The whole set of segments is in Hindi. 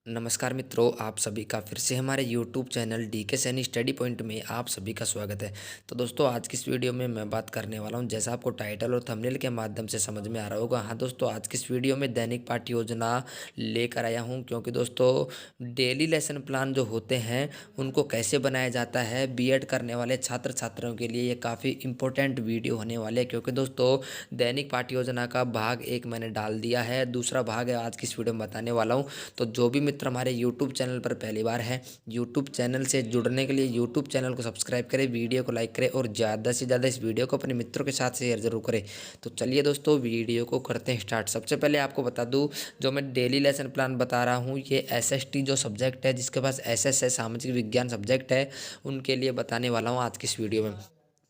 नमस्कार मित्रों, आप सभी का फिर से हमारे YouTube channel DK Saini study point में आप सभी का स्वागत है। तो दोस्तों, आज की इस वीडियो में मैं बात करने वाला हूं, जैसा आपको टाइटल और थंबनेल के माध्यम से समझ में आ रहा होगा। हाँ दोस्तों, आज की इस वीडियो में दैनिक पाठ्य योजना लेकर आया हूं, क्योंकि दोस्तों डेली लेसन प्लान जो होते हैं उनको कैसे बनाया जाता है बीएड करने वाले छात्र छात्राओं के लिए ये काफ़ी इंपॉर्टेंट वीडियो होने वाले हैं। क्योंकि दोस्तों दैनिक पाठ्य योजना का भाग 1 मैंने डाल दिया है, दूसरा भाग है आज की इस वीडियो में बताने वाला हूँ। तो जो भी मित्र हमारे यूट्यूब चैनल पर पहली बार है, यूट्यूब चैनल से जुड़ने के लिए यूट्यूब चैनल को सब्सक्राइब करें, वीडियो को लाइक करें और ज़्यादा से ज़्यादा इस वीडियो को अपने मित्रों के साथ शेयर जरूर करें। तो चलिए दोस्तों, वीडियो को करते हैं स्टार्ट। सबसे पहले आपको बता दूं, जो मैं डेली लेसन प्लान बता रहा हूं ये एसएसटी जो सब्जेक्ट है, जिसके पास एसएस है, सामाजिक विज्ञान सब्जेक्ट है, उनके लिए बताने वाला हूँ आज की इस वीडियो में।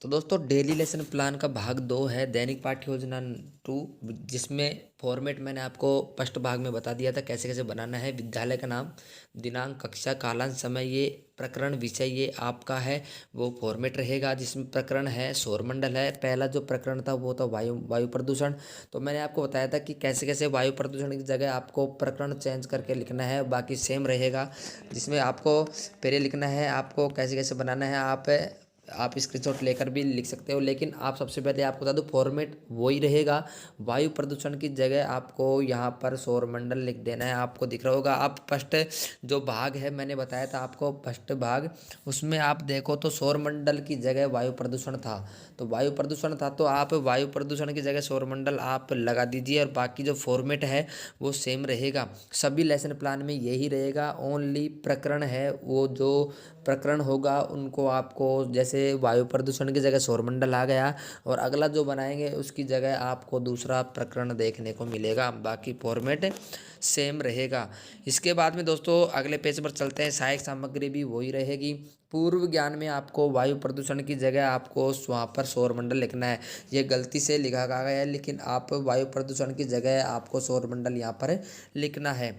तो दोस्तों डेली लेसन प्लान का भाग 2 है दैनिक पाठ्य योजना 2, जिसमें फॉर्मेट मैंने आपको फर्स्ट भाग में बता दिया था कैसे कैसे बनाना है। विद्यालय का नाम, दिनांक, कक्षा, कालांश, समय, ये प्रकरण, विषय ये आपका है वो फॉर्मेट रहेगा। जिसमें प्रकरण है सौरमंडल है। पहला जो प्रकरण था वो था वायु प्रदूषण। तो मैंने आपको बताया था कि कैसे कैसे वायु प्रदूषण की जगह आपको प्रकरण चेंज करके लिखना है, बाकी सेम रहेगा। जिसमें आपको पहले लिखना है, आपको कैसे कैसे बनाना है, आप स्क्रीनशॉट लेकर भी लिख सकते हो, लेकिन आप सबसे पहले आपको बता दो फॉर्मेट वही रहेगा। वायु प्रदूषण की जगह आपको यहाँ पर सौरमंडल लिख देना है। आपको दिख रहा होगा। आप फर्स्ट जो भाग है मैंने बताया था आपको, फर्स्ट भाग, उसमें आप देखो तो सौरमंडल की जगह वायु प्रदूषण था। तो वायु प्रदूषण था तो आप वायु प्रदूषण की जगह सौरमंडल आप लगा दीजिए, और बाकी जो फॉर्मेट है वो सेम रहेगा। सभी लेसन प्लान में यही रहेगा। ओनली प्रकरण है, वो जो प्रकरण होगा उनको आपको, जैसे वायु प्रदूषण की जगह सौरमंडल आ गया, और अगला जो बनाएंगे उसकी जगह आपको दूसरा प्रकरण देखने को मिलेगा। बाकी फॉर्मेट सेम रहेगा। इसके बाद में दोस्तों अगले पेज पर चलते हैं। सहायक सामग्री भी वही रहेगी। पूर्व ज्ञान में आपको वायु प्रदूषण की जगह आपको वहाँ पर सौरमंडल लिखना है। ये गलती से लिखा गया है, लेकिन आप वायु प्रदूषण की जगह आपको सौरमंडल यहाँ पर लिखना है।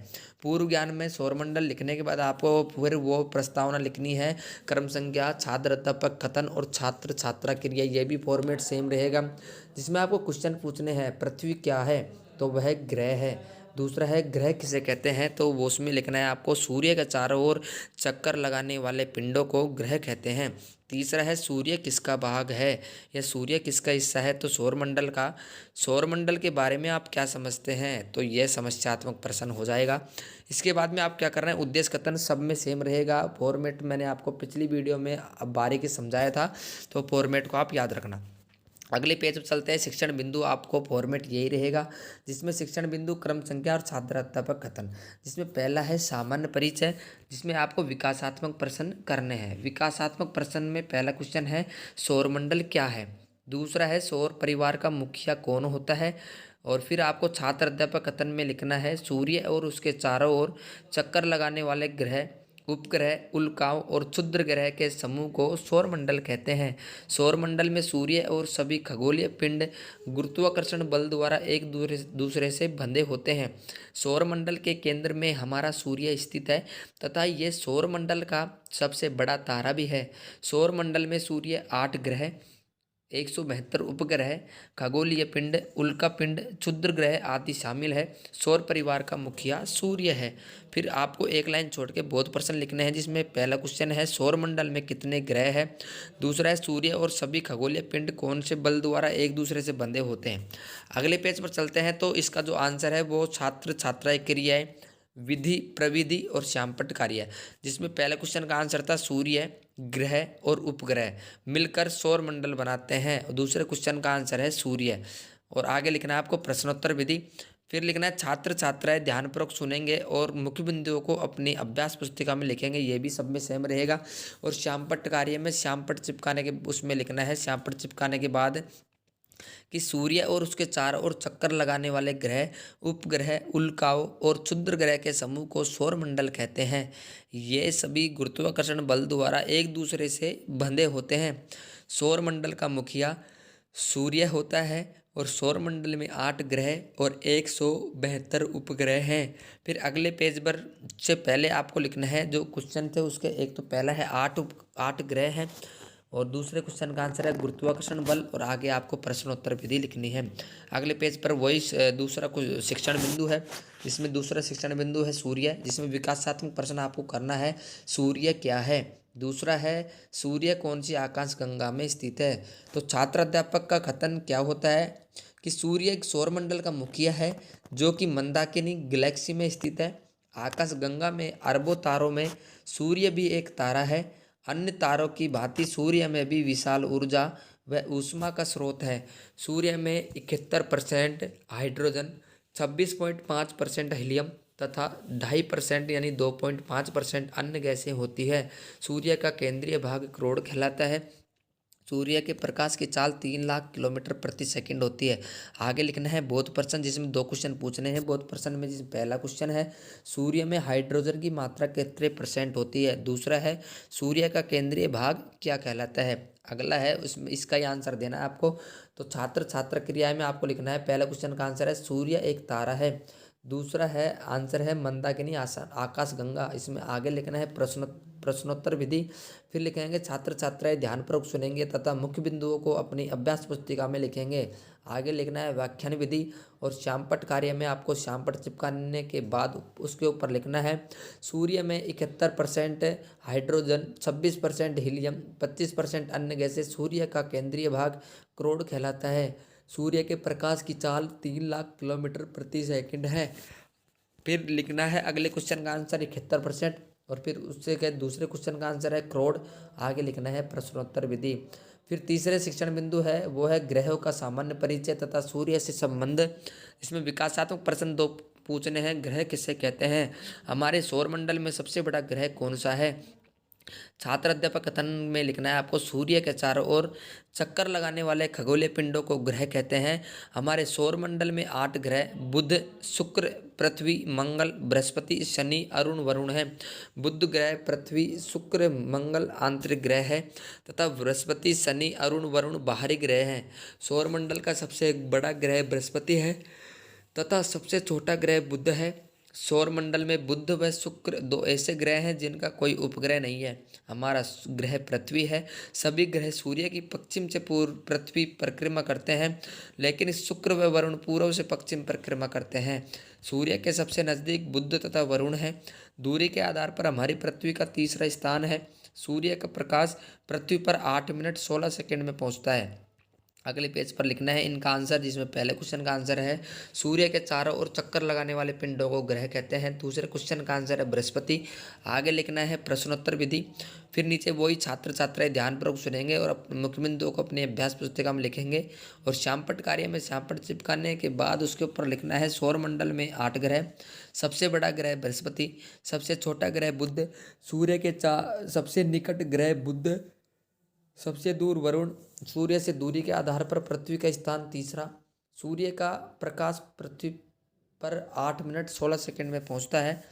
पूर्व ज्ञान में सौरमंडल लिखने के बाद आपको फिर वो प्रस्तावना लिखनी है, क्रम संख्या, छात्र अध्यापक कथन और छात्र छात्रा क्रिया। ये भी फॉर्मेट सेम रहेगा। जिसमें आपको क्वेश्चन पूछने हैं, पृथ्वी क्या है तो वह ग्रह है। दूसरा है ग्रह किसे कहते हैं, तो वो उसमें लिखना है आपको, सूर्य के चारों ओर चक्कर लगाने वाले पिंडों को ग्रह कहते हैं। तीसरा है सूर्य किसका भाग है या सूर्य किसका हिस्सा है, तो सौरमंडल का। सौरमंडल के बारे में आप क्या समझते हैं, तो यह समस्यात्मक प्रश्न हो जाएगा। इसके बाद में आप क्या कर रहे हैं, उद्देश्य कथन सब में सेम रहेगा। फॉर्मेट मैंने आपको पिछली वीडियो में अब बारीकी समझाया था, तो फॉर्मेट को आप याद रखना। अगले पेज पर चलते हैं। शिक्षण बिंदु, आपको फॉर्मेट यही रहेगा। जिसमें शिक्षण बिंदु, क्रम संख्या और छात्र अध्यापक कथन। जिसमें पहला है सामान्य परिचय, जिसमें आपको विकासात्मक प्रश्न करने हैं। विकासात्मक प्रश्न में पहला क्वेश्चन है सौरमंडल क्या है। दूसरा है सौर परिवार का मुखिया कौन होता है। और फिर आपको छात्र अध्यापक कथन में लिखना है, सूर्य और उसके चारों ओर चक्कर लगाने वाले ग्रह, उपग्रह, उल्काओं और क्षुद्र ग्रह के समूह को सौरमंडल कहते हैं। सौरमंडल में सूर्य और सभी खगोलीय पिंड गुरुत्वाकर्षण बल द्वारा एक दूसरे से बंधे होते हैं। सौरमंडल के केंद्र में हमारा सूर्य स्थित है तथा ये सौरमंडल का सबसे बड़ा तारा भी है। सौरमंडल में सूर्य, 8 ग्रह, 172 उपग्रह, खगोलीय पिंड, उल्का पिंड, क्षुद्र ग्रह आदि शामिल है। सौर परिवार का मुखिया सूर्य है। फिर आपको एक लाइन छोड़ के बहुत प्रश्न लिखने हैं, जिसमें पहला क्वेश्चन है सौरमंडल में कितने ग्रह हैं। दूसरा है सूर्य और सभी खगोलीय पिंड कौन से बल द्वारा एक दूसरे से बंधे होते हैं। अगले पेज पर चलते हैं। तो इसका जो आंसर है वो छात्र छात्राएं क्रियाएं, विधि, प्रविधि और श्यामपट्ट कार्य। जिसमें पहले क्वेश्चन का आंसर था सूर्य, ग्रह और उपग्रह मिलकर सौर मंडल बनाते हैं। और दूसरे क्वेश्चन का आंसर है सूर्य। और आगे लिखना है आपको प्रश्नोत्तर विधि। फिर लिखना है छात्र छात्राएं ध्यानपूर्वक सुनेंगे और मुख्य बिंदुओं को अपनी अभ्यास पुस्तिका में लिखेंगे। ये भी सब में सेम रहेगा। और श्यामपट्ट कार्य में श्यामपट्ट चिपकाने के उसमें लिखना है, श्यामपट्ट चिपकाने के बाद कि सूर्य और उसके चारों ओर चक्कर लगाने वाले ग्रह, उपग्रह, उल्काओं और क्षुद्र ग्रह के समूह को सौरमंडल कहते हैं। ये सभी गुरुत्वाकर्षण बल द्वारा एक दूसरे से बंधे होते हैं। सौरमंडल का मुखिया सूर्य होता है और सौरमंडल में 8 ग्रह और 172 उपग्रह हैं। फिर अगले पेज पर से पहले आपको लिखना है जो क्वेश्चन थे उसके, एक तो पहला है 8 ग्रह हैं, और दूसरे क्वेश्चन का आंसर है गुरुत्वाकर्षण बल, और आगे आपको प्रश्नोत्तर विधि लिखनी है। अगले पेज पर वही दूसरा शिक्षण बिंदु है, जिसमें दूसरा शिक्षण बिंदु है सूर्य, जिसमें विकासात्मक प्रश्न आपको करना है। सूर्य क्या है? दूसरा है सूर्य कौन सी आकाश गंगा में स्थित है? तो छात्र अध्यापक का कथन क्या होता है कि सूर्य एक सौरमंडल का मुखिया है जो कि मंदाकिनी गैलेक्सी में स्थित है। आकाश गंगा में अरबों तारों में सूर्य भी एक तारा है। अन्य तारों की भांति सूर्य में भी विशाल ऊर्जा व ऊष्मा का स्रोत है। सूर्य में 71% हाइड्रोजन, 26.5% हीलियम तथा 2.5% यानी 2.5% अन्य गैसें होती है। सूर्य का केंद्रीय भाग क्रोड कहलाता है। सूर्य के प्रकाश की चाल 3 लाख किलोमीटर प्रति सेकंड होती है। आगे लिखना है बोध प्रश्न, जिसमें 2 क्वेश्चन पूछने हैं। बोध प्रश्न में जिसमें पहला क्वेश्चन है सूर्य में हाइड्रोजन की मात्रा कितने % होती है? दूसरा है सूर्य का केंद्रीय भाग क्या कहलाता है? अगला है उसमें इसका ही आंसर देना है आपको। तो छात्र छात्र क्रिया में आपको लिखना है। पहला क्वेश्चन का आंसर है सूर्य एक तारा है। दूसरा है आंसर है मंदाकिनी आकाश गंगा। इसमें आगे लिखना है प्रश्नोत्तर विधि। फिर लिखेंगे छात्र छात्राएं ध्यानपूर्वक सुनेंगे तथा मुख्य बिंदुओं को अपनी अभ्यास पुस्तिका में लिखेंगे। आगे लिखना है व्याख्यान विधि, और श्यामपट्ट कार्य में आपको श्यामपट्ट चिपकाने के बाद उसके ऊपर लिखना है सूर्य में 71% हाइड्रोजन, 26% हीलियम, 25% अन्य गैसें। सूर्य का केंद्रीय भाग क्रोड कहलाता है। सूर्य के प्रकाश की चाल 3 लाख किलोमीटर प्रति सेकंड है। फिर लिखना है अगले क्वेश्चन का आंसर 71%, और फिर उससे क्या दूसरे क्वेश्चन का आंसर है क्रोड। आगे लिखना है प्रश्नोत्तर विधि। फिर तीसरे शिक्षण बिंदु है वो है ग्रहों का सामान्य परिचय तथा सूर्य से संबंध। इसमें विकासात्मक प्रश्न 2 पूछने हैं। ग्रह किसे कहते हैं? हमारे सौरमंडल में सबसे बड़ा ग्रह कौन सा है? छात्र अध्यापक कथन में लिखना है आपको सूर्य के चारों ओर चक्कर लगाने वाले खगोलीय पिंडों को ग्रह कहते हैं। हमारे सौरमंडल में 8 ग्रह बुध, शुक्र, पृथ्वी, मंगल, बृहस्पति, शनि, अरुण, वरुण है। बुध ग्रह, पृथ्वी, शुक्र, मंगल आंतरिक ग्रह है तथा बृहस्पति, शनि, अरुण, वरुण बाहरी ग्रह हैं। सौरमंडल का सबसे बड़ा ग्रह बृहस्पति है तथा सबसे छोटा ग्रह बुध है। सौरमंडल में बुध व शुक्र 2 ऐसे ग्रह हैं जिनका कोई उपग्रह नहीं है। हमारा ग्रह पृथ्वी है। सभी ग्रह सूर्य की पश्चिम से पूर्व पृथ्वी परिक्रमा करते हैं, लेकिन शुक्र व वरुण पूर्व से पश्चिम परिक्रमा करते हैं। सूर्य के सबसे नज़दीक बुध तथा वरुण है। दूरी के आधार पर हमारी पृथ्वी का तीसरा स्थान है। सूर्य का प्रकाश पृथ्वी पर 8 मिनट 16 सेकंड में पहुंचता है। अगले पेज पर लिखना है इनका आंसर, जिसमें पहले क्वेश्चन का आंसर है सूर्य के चारों ओर चक्कर लगाने वाले पिंडों को ग्रह कहते हैं। दूसरे क्वेश्चन का आंसर है बृहस्पति। आगे लिखना है प्रश्नोत्तर विधि। फिर नीचे वही छात्र छात्राएं ध्यानपूर्वक सुनेंगे और अपने मुख्य बिंदुओं को अपनी अभ्यास पुस्तिका में लिखेंगे। और श्यामपट्ट कार्य में श्यामपट्ट चिपकाने के बाद उसके ऊपर लिखना है सौरमंडल में 8 ग्रह, सबसे बड़ा ग्रह बृहस्पति, सबसे छोटा ग्रह बुध, सूर्य के सबसे निकट ग्रह बुध, सबसे दूर वरुण, सूर्य से दूरी के आधार पर पृथ्वी का स्थान तीसरा, सूर्य का प्रकाश पृथ्वी पर 8 मिनट 16 सेकंड में पहुंचता है।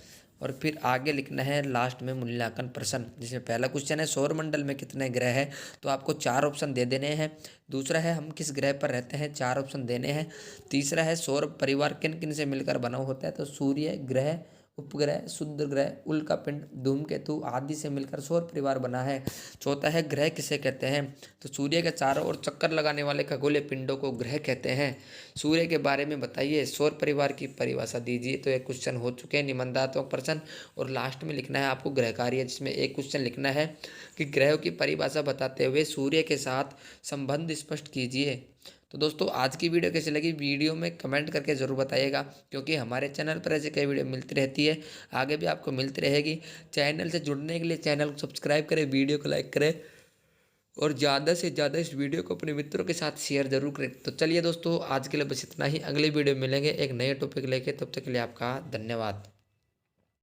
और फिर आगे लिखना है लास्ट में मूल्यांकन प्रश्न, जिसमें पहला क्वेश्चन है सौरमंडल में कितने ग्रह हैं? तो आपको 4 ऑप्शन दे देने हैं। दूसरा है हम किस ग्रह पर रहते हैं? 4 ऑप्शन देने हैं। तीसरा है सौर परिवार किन किन से मिलकर बना होता है? तो सूर्य, ग्रह, उपग्रह, शुद्ध ग्रह, उल्कापिंड, धूमकेतु आदि से मिलकर सौर परिवार बना है। चौथा है ग्रह किसे कहते हैं? तो सूर्य के चारों ओर चक्कर लगाने वाले खगोलीय पिंडों को ग्रह कहते हैं। सूर्य के बारे में बताइए, सौर परिवार की परिभाषा दीजिए। तो एक क्वेश्चन हो चुके हैं निबंधात्मक प्रश्न। और लास्ट में लिखना है आपको ग्रह कार्य, जिसमें एक क्वेश्चन लिखना है कि ग्रहों की परिभाषा बताते हुए सूर्य के साथ संबंध स्पष्ट कीजिए। तो दोस्तों आज की वीडियो कैसी लगी, वीडियो में कमेंट करके ज़रूर बताइएगा, क्योंकि हमारे चैनल पर ऐसे कई वीडियो मिलती रहती है, आगे भी आपको मिलती रहेगी। चैनल से जुड़ने के लिए चैनल को सब्सक्राइब करें, वीडियो को लाइक करें और ज़्यादा से ज़्यादा इस वीडियो को अपने मित्रों के साथ शेयर जरूर करें। तो चलिए दोस्तों आज के लिए बस इतना ही, अगले वीडियो में मिलेंगे एक नए टॉपिक लेके, तब तक के लिए आपका धन्यवाद।